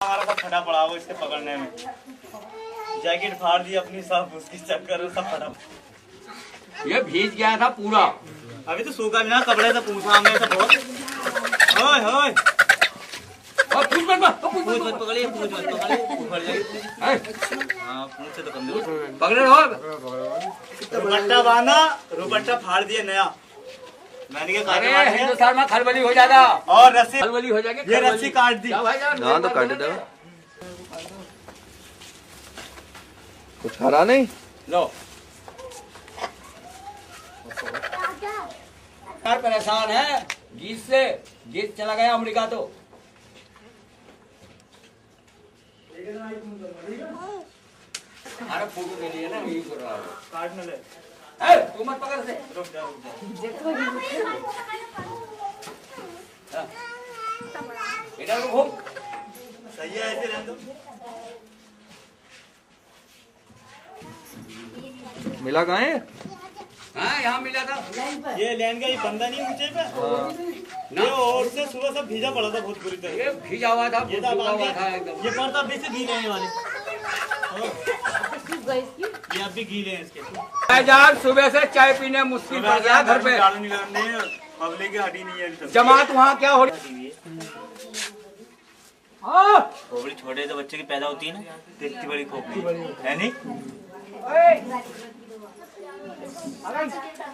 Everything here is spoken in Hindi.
हमारा सब फटा पड़ा वो इसके पकड़ने में। जैकेट फाड़ दी अपनी सब, उसकी चक्कर में सब फटा। ये भीज गया था पूरा। अभी तो सूखा भी ना, कपड़े से पूछा हमने सब बहुत। होय होय और पूछ पूछ मत पकड़िए, पूछ मत पकड़िए, उखड़ जाएगी। हाँ पूछ से तो कमजोर पकड़े रहो। रुपट्टा बांधा, रुपट्टा फाड़ दिया नया। मैंने क्या अरे काट हिंदुस्तान में खलबली हो जाएगा और रस्सी, खलबली हो जाएगी। ये रस्सी काट दी। हाँ तो काट दो। कुछ हरा नहीं लो यार परेशान है गीत से। गीत चला गया अमेरिका तो। अरे फोटो ले लिए ना यही कर रहा है। काट न ले। तू मत पकड़ से। रुक जा रुक जा। इधर को घूम। सही है, ऐसे रहने दो। मिला कहाँ है? हाँ यहाँ मिला था। ये लैंड का ये बंदा नहीं ऊंचे पे ये, और से सुबह सब भीजा पड़ा था बहुत बुरी तरह। ये भीजा हुआ था, ये भीगा हुआ था एकदम। ये पर्दा अभी से गीले हैं वाले। ये अब भी गीले हैं इसके। यार सुबह से चाय पीने मुश्किल पड़ गया घर पे। पब्लिक की हटी नहीं है। जमात वहाँ क्या हो रही है? खोपड़ी छोटे तो बच्चे की पैदा होती है ना, तो इतनी बड़ी खोपड़ी है नहीं।